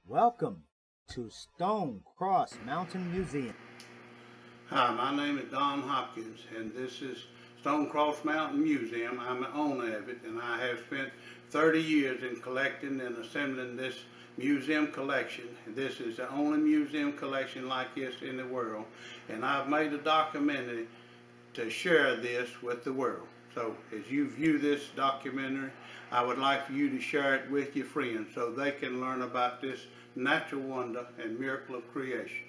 Welcome to Stone Cross Mountain Museum. Hi, my name is Don Hopkins, and this is Stone Cross Mountain Museum. I'm the owner of it, and I have spent 30 years in collecting and assembling this museum collection. This is the only museum collection like this in the world, and I've made a documentary to share this with the world. So as you view this documentary, I would like for you to share it with your friends so they can learn about this natural wonder and miracle of creation.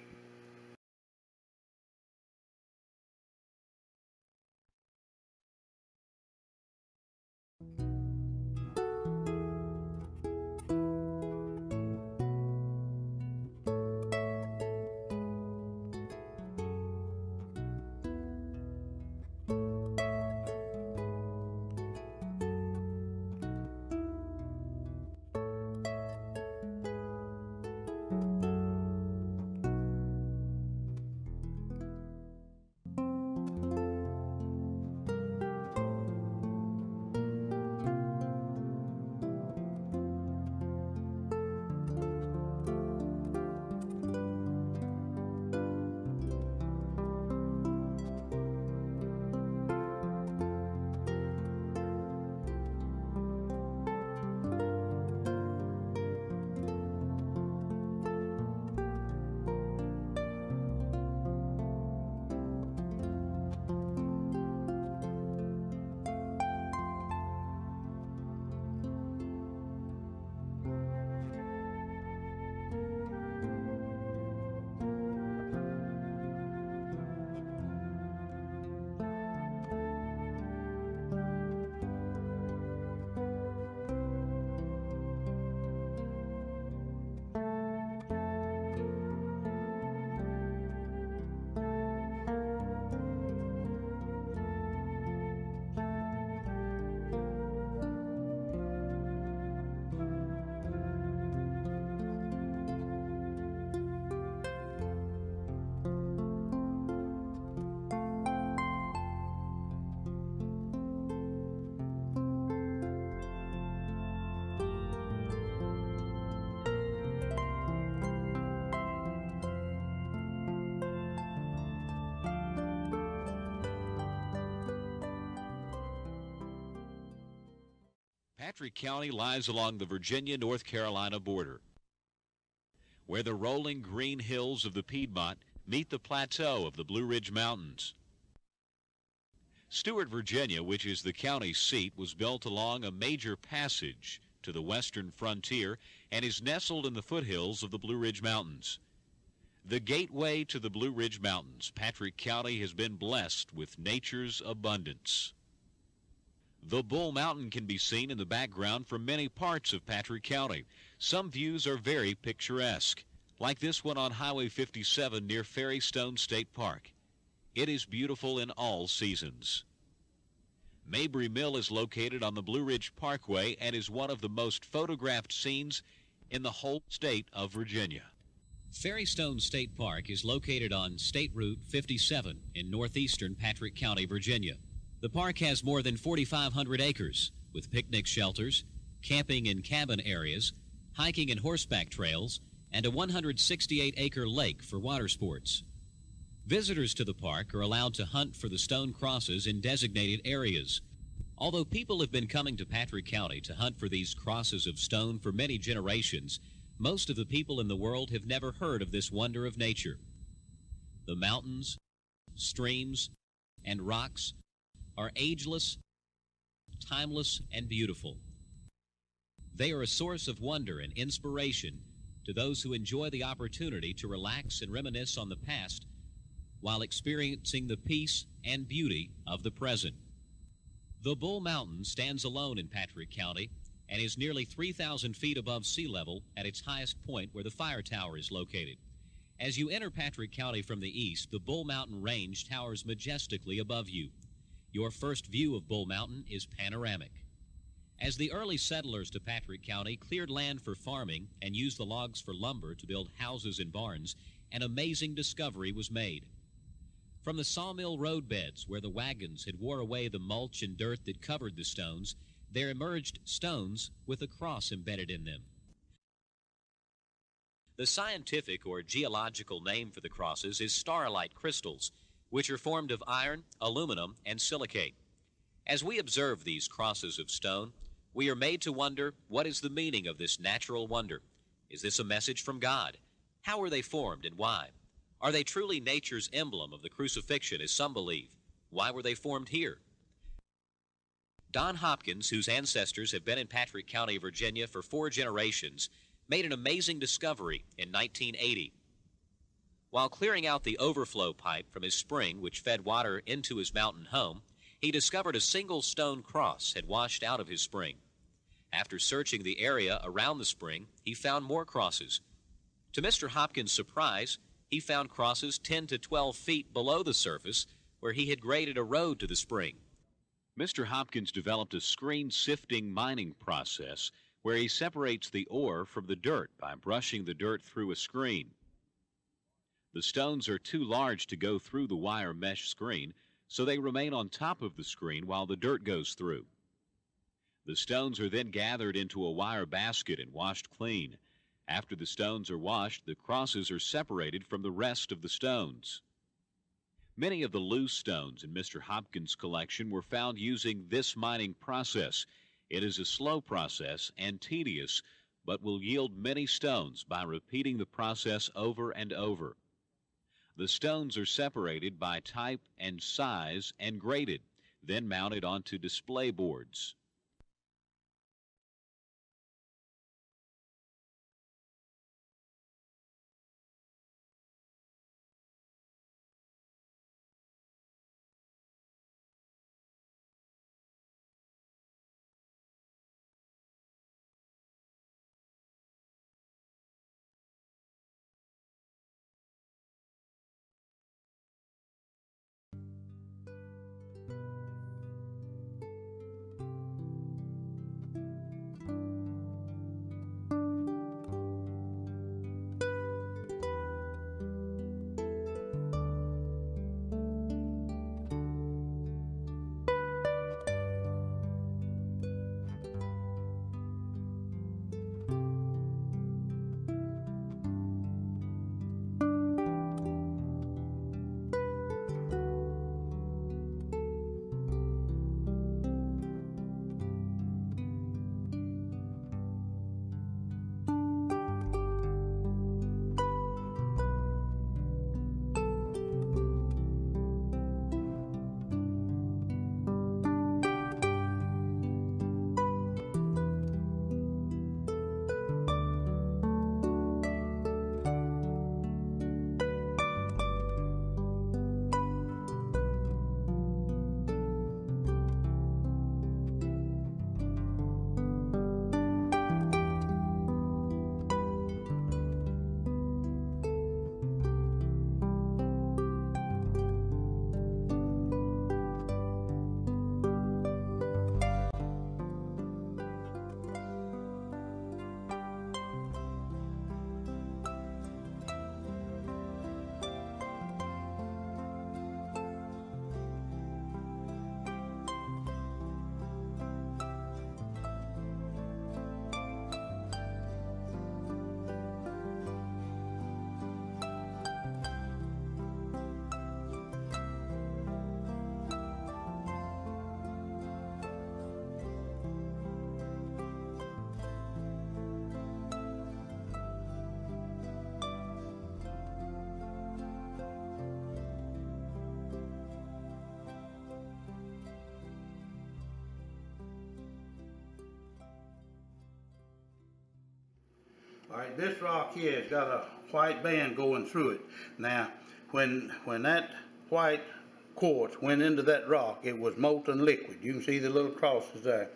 Patrick County lies along the Virginia-North Carolina border, where the rolling green hills of the Piedmont meet the plateau of the Blue Ridge Mountains. Stuart, Virginia, which is the county seat, was built along a major passage to the western frontier and is nestled in the foothills of the Blue Ridge Mountains. The gateway to the Blue Ridge Mountains, Patrick County has been blessed with nature's abundance. The Bull Mountain can be seen in the background from many parts of Patrick County. Some views are very picturesque, like this one on Highway 57 near Ferrystone State Park. It is beautiful in all seasons. Mabry Mill is located on the Blue Ridge Parkway and is one of the most photographed scenes in the whole state of Virginia. Ferrystone State Park is located on State Route 57 in northeastern Patrick County, Virginia. The park has more than 4,500 acres, with picnic shelters, camping and cabin areas, hiking and horseback trails, and a 168-acre lake for water sports. Visitors to the park are allowed to hunt for the stone crosses in designated areas. Although people have been coming to Patrick County to hunt for these crosses of stone for many generations, most of the people in the world have never heard of this wonder of nature. The mountains, streams, and rocks are ageless, timeless, and beautiful. They are a source of wonder and inspiration to those who enjoy the opportunity to relax and reminisce on the past while experiencing the peace and beauty of the present. The Bull Mountain stands alone in Patrick County and is nearly 3,000 feet above sea level at its highest point where the fire tower is located. As you enter Patrick County from the east, the Bull Mountain Range towers majestically above you. Your first view of Bull Mountain is panoramic. As the early settlers to Patrick County cleared land for farming and used the logs for lumber to build houses and barns, an amazing discovery was made. From the sawmill roadbeds where the wagons had wore away the mulch and dirt that covered the stones, there emerged stones with a cross embedded in them. The scientific or geological name for the crosses is Staurolite crystals, which are formed of iron, aluminum, and silicate. As we observe these crosses of stone, we are made to wonder, what is the meaning of this natural wonder? Is this a message from God? How were they formed and why? Are they truly nature's emblem of the crucifixion, as some believe? Why were they formed here? Don Hopkins, whose ancestors have been in Patrick County, Virginia for 4 generations, made an amazing discovery in 1980. While clearing out the overflow pipe from his spring, which fed water into his mountain home, he discovered a single stone cross had washed out of his spring. After searching the area around the spring, he found more crosses. To Mr. Hopkins' surprise, he found crosses 10 to 12 feet below the surface where he had graded a road to the spring. Mr. Hopkins developed a screen sifting mining process where he separates the ore from the dirt by brushing the dirt through a screen. The stones are too large to go through the wire mesh screen, so they remain on top of the screen while the dirt goes through. The stones are then gathered into a wire basket and washed clean. After the stones are washed, the crosses are separated from the rest of the stones. Many of the loose stones in Mr. Hopkins' collection were found using this mining process. It is a slow process and tedious, but will yield many stones by repeating the process over and over. The stones are separated by type and size and graded, then mounted onto display boards. All right, this rock here has got a white band going through it. Now, when that white quartz went into that rock, it was molten liquid. You can see the little crosses there.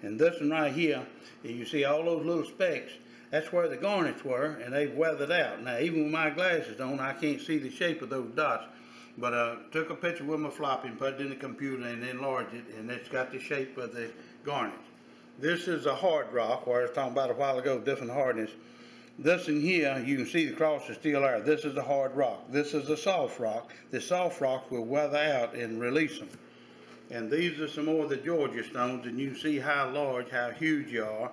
And this one right here, you see all those little specks, that's where the garnets were, and they've weathered out. Now, even with my glasses on, I can't see the shape of those dots. But I took a picture with my floppy and put it in the computer and enlarged it, and it's got the shape of the garnets. This is a hard rock, where I was talking about a while ago, different hardness. This in here, you can see the cross is still there. This is a hard rock. This is a soft rock. The soft rocks will weather out and release them. And these are some more of the Georgia stones, and you can see how large, how huge they are.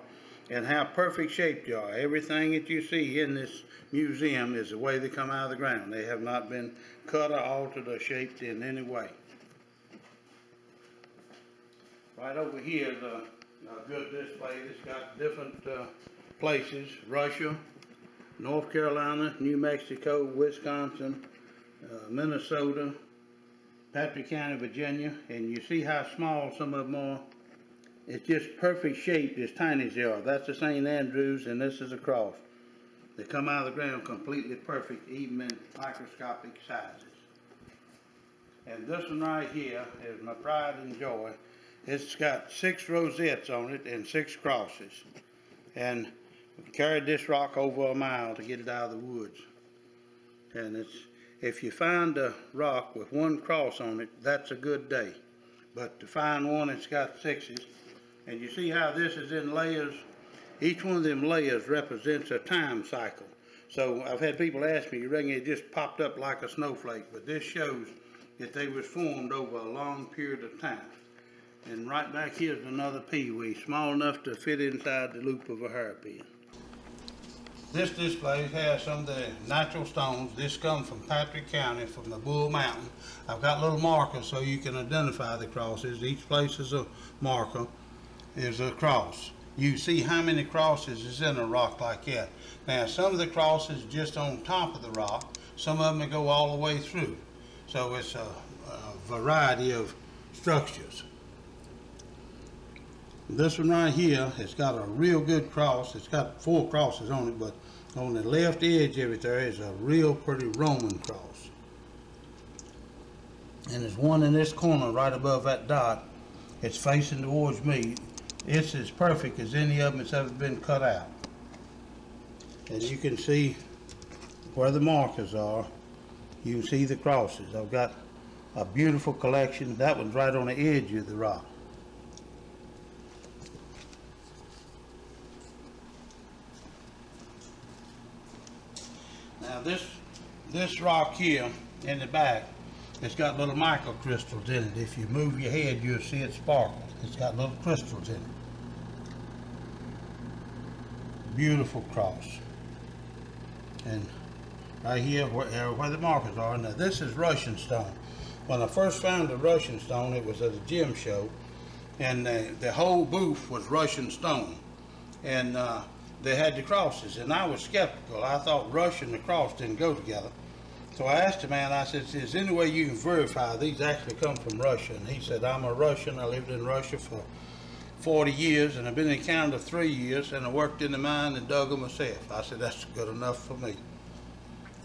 and how perfect shaped they are. Everything that you see in this museum is the way they come out of the ground. They have not been cut or altered or shaped in any way. Right over here is a good display that's got different places: Russia, North Carolina, New Mexico, Wisconsin, Minnesota, Patrick County, Virginia, and you see how small some of them are. It's just perfect shape, as tiny as they are. That's the St. Andrews, and this is a cross. They come out of the ground completely perfect, even in microscopic sizes. And this one right here is my pride and joy. It's got 6 rosettes on it and 6 crosses. And we carried this rock over a mile to get it out of the woods. And if you find a rock with 1 cross on it, that's a good day. But to find one that's got 6s, and you see how this is in layers. Each one of them layers represents a time cycle. So I've had people ask me, you reckon it just popped up like a snowflake? But this shows that they was formed over a long period of time. And right back here's another peewee, small enough to fit inside the loop of a hairpin. This display has some of the natural stones. This comes from Patrick County, from the Bull Mountain. I've got little markers so you can identify the crosses. Each place is a marker. Is a cross. You see how many crosses is in a rock like that. Now some of the crosses just on top of the rock, some of them go all the way through. So it's a variety of structures. This one right here, it's got a real good cross. It's got 4 crosses on it, but on the left edge of it there is a real pretty Roman cross. And there's one in this corner right above that dot. It's facing towards me. It's as perfect as any of them that's ever been cut out. And you can see where the markers are. You can see the crosses. I've got a beautiful collection. That one's right on the edge of the rock. Now this rock here in the back, it's got little microcrystals in it. If you move your head, you'll see it sparkle. It's got little crystals in it. Beautiful cross. And right here where the markers are. Now this is Russian stone. When I first found the Russian stone, it was at a gem show, and the whole booth was Russian stone. And they had the crosses, and I was skeptical. I thought Russian and the cross didn't go together. So I asked the man, I said, is there any way you can verify these actually come from Russia? And he said, I'm a Russian. I lived in Russia for 40 years, and I've been in Canada 3 years, and I worked in the mine and dug them myself. I said, that's good enough for me.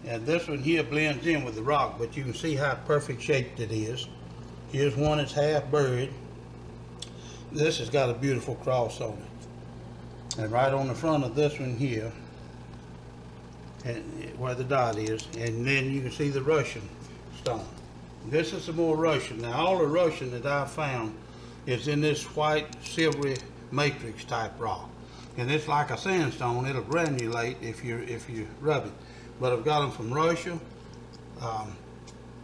And this one here blends in with the rock, but you can see how perfect shaped it is. Here's one that's half buried. This has got a beautiful cross on it. And right on the front of this one here, and where the dot is, and then you can see the Russian stone. This is some more Russian. Now all the Russian that I've found is in this white silvery matrix type rock, and it's like a sandstone. It'll granulate if you rub it. But I've got them from Russia,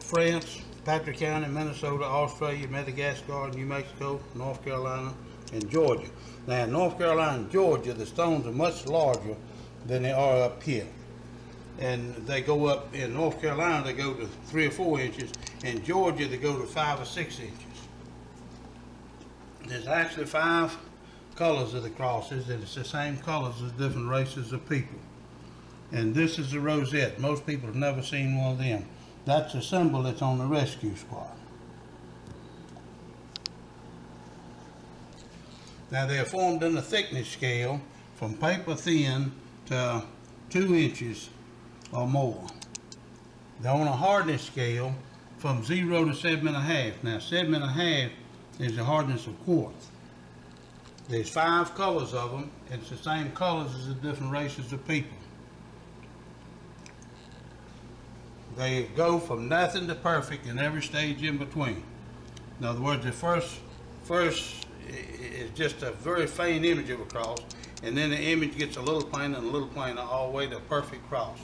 France, Patrick County, Minnesota, Australia, Madagascar, New Mexico, North Carolina, and Georgia. Now in North Carolina and Georgia, the stones are much larger than they are up here. And they go up, in North Carolina they go to 3 or 4 inches, in Georgia they go to 5 or 6 inches. There's actually 5 colors of the crosses, and it's the same colors as different races of people. And this is a rosette. Most people have never seen one of them. That's a symbol that's on the rescue squad. Now they're formed in a thickness scale from paper thin to 2 inches or more. They're on a hardness scale from 0 to 7.5. Now 7.5 is the hardness of quartz. There's 5 colors of them. It's the same colors as the different races of people. They go from nothing to perfect in every stage in between. In other words, the first is just a very faint image of a cross, and then the image gets a little plainer and a little plainer all the way to a perfect cross.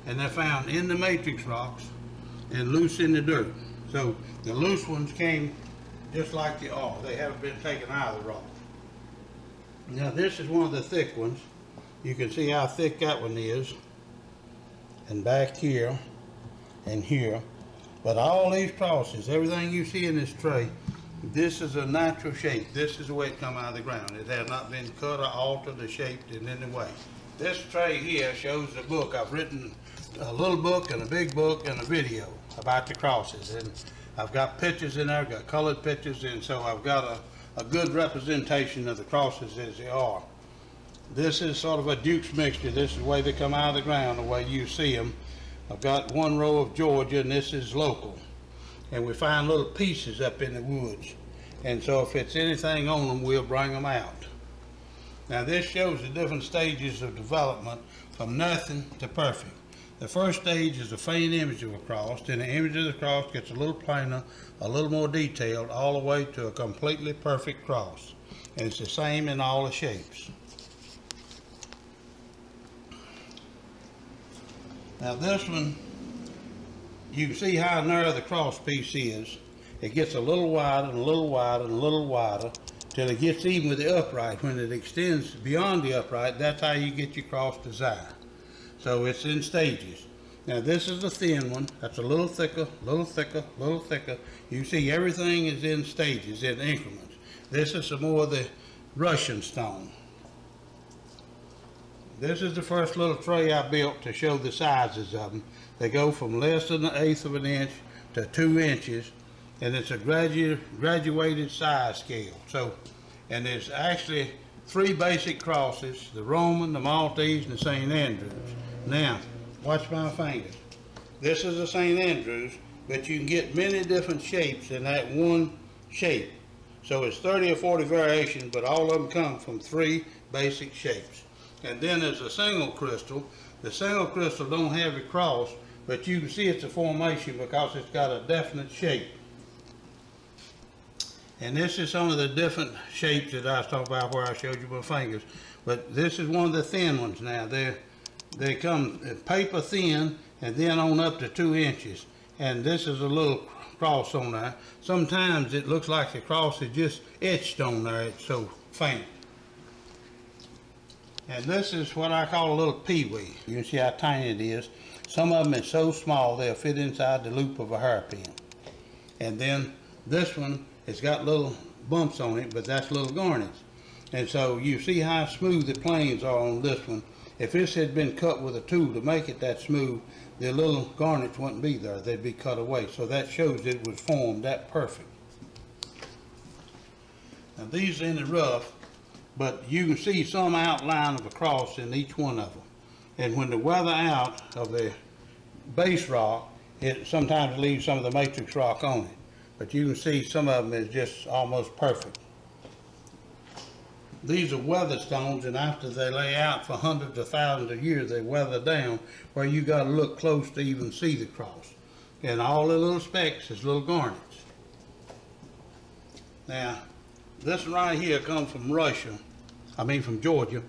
And they're found in the matrix rocks and loose in the dirt. So the loose ones came just like they are. They haven't been taken out of the rock. Now this is one of the thick ones. You can see how thick that one is. And back here and here. But all these crosses, everything you see in this tray, this is a natural shape. This is the way it come out of the ground. It has not been cut or altered or shaped in any way. This tray here shows the book. I've written a little book and a big book and a video about the crosses. And I've got pictures in there, got colored pictures, and so I've got a good representation of the crosses as they are. This is sort of a Duke's mixture. This is the way they come out of the ground, the way you see them. I've got one row of Georgia, and this is local. And we find little pieces up in the woods. And so if it's anything on them, we'll bring them out. Now this shows the different stages of development from nothing to perfect. The first stage is a faint image of a cross, then the image of the cross gets a little plainer, a little more detailed, all the way to a completely perfect cross. And it's the same in all the shapes. Now this one, you can see how narrow the cross piece is. It gets a little wider and a little wider and a little wider till it gets even with the upright. When it extends beyond the upright, that's how you get your cross design. So it's in stages. Now this is the thin one. That's a little thicker, little thicker, little thicker. You see everything is in stages, in increments. This is some more of the Russian stone. This is the first little tray I built to show the sizes of them. They go from less than 1/8 of an inch to 2 inches, and it's a graduated size scale. So, and there's actually 3 basic crosses: the Roman, the Maltese, and the St. Andrews. Now, watch my fingers. This is a St. Andrews, but you can get many different shapes in that one shape. So it's 30 or 40 variations, but all of them come from 3 basic shapes. And then there's a single crystal. The single crystal don't have a cross, but you can see it's a formation because it's got a definite shape. And this is some of the different shapes that I was talking about where I showed you my fingers. But this is one of the thin ones now. They come paper thin and then on up to 2 inches. And this is a little cross on there. Sometimes it looks like the cross is just etched on there. It's so faint. And this is what I call a little peewee. You can see how tiny it is. Some of them are so small they'll fit inside the loop of a hairpin. And then this one, it's got little bumps on it, but that's little garnets. And so you see how smooth the planes are on this one. If this had been cut with a tool to make it that smooth, the little garnets wouldn't be there. They'd be cut away. So that shows it was formed that perfect. Now these are in the rough, but you can see some outline of a cross in each one of them. And when they weather out of the base rock, it sometimes leaves some of the matrix rock on it. But you can see some of them is just almost perfect. These are weather stones, and after they lay out for hundreds of thousands of years, they weather down where you got to look close to even see the cross. And all the little specks is little garnets. Now, this one right here comes from from Georgia.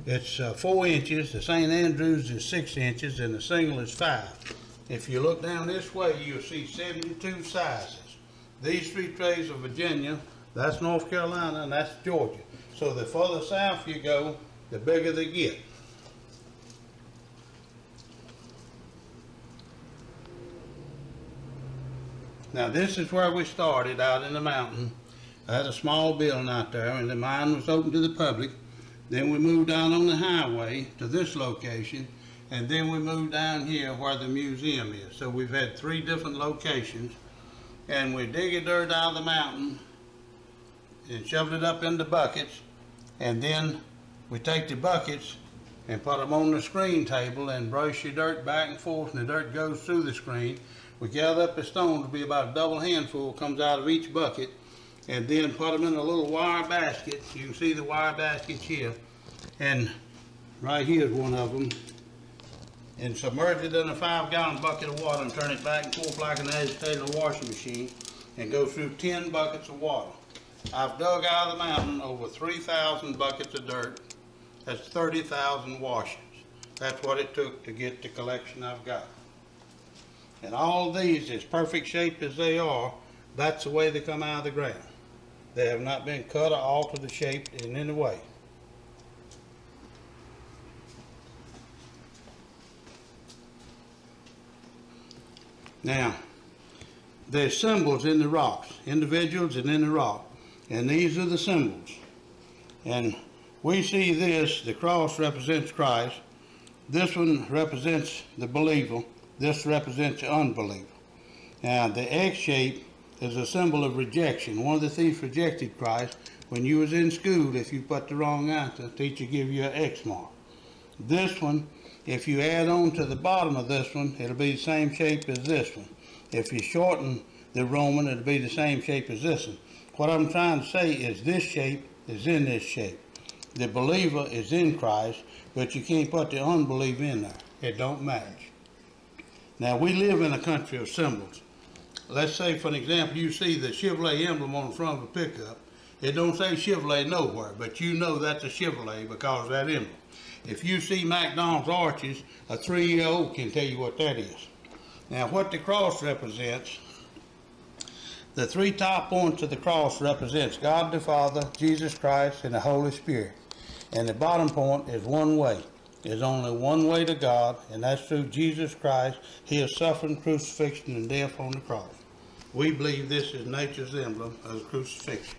It's 4 inches. The St. Andrews is 6 inches, and the single is 5. If you look down this way, you'll see 72 sizes. These 3 trays are Virginia, that's North Carolina, and that's Georgia. So the further south you go, the bigger they get. Now this is where we started, out in the mountain. I had a small building out there, and the mine was open to the public. Then we moved down on the highway to this location, and then we moved down here where the museum is. So we've had 3 different locations, and we dig dirt out of the mountain and shoved it up into buckets, and then we take the buckets and put them on the screen table and brush the dirt back and forth, and the dirt goes through the screen. We gather up the stones to be about a double handful comes out of each bucket, and then put them in a little wire basket. You can see the wire baskets here, and right here is one of them. And submerge it in a 5-gallon bucket of water and turn it back and forth like an agitator washing machine, and go through 10 buckets of water. I've dug out of the mountain over 3,000 buckets of dirt. That's 30,000 washings. That's what it took to get the collection I've got. And all of these, as perfect shape as they are, that's the way they come out of the ground. They have not been cut or altered or shaped in any way. Now, there's symbols in the rocks, individuals and in the rock, and these are the symbols. And we see this, the cross represents Christ, this one represents the believer, this represents the unbeliever. Now, the X shape is a symbol of rejection. One of the thieves rejected Christ. When you was in school, if you put the wrong answer, teacher give you an X mark. This one, if you add on to the bottom of this one, it'll be the same shape as this one. If you shorten the Roman, it'll be the same shape as this one. What I'm trying to say is this shape is in this shape. The believer is in Christ, but you can't put the unbeliever in there. It don't match. Now, we live in a country of symbols. Let's say, for an example, you see the Chevrolet emblem on the front of a pickup. It don't say Chevrolet nowhere, but you know that's a Chevrolet because of that emblem. If you see McDonald's arches, a 3-year-old can tell you what that is. Now, what the cross represents, the three top points of the cross represents God the Father, Jesus Christ, and the Holy Spirit. And the bottom point is one way. There's only one way to God, and that's through Jesus Christ, His suffering, crucifixion, and death on the cross. We believe this is nature's emblem of the crucifixion.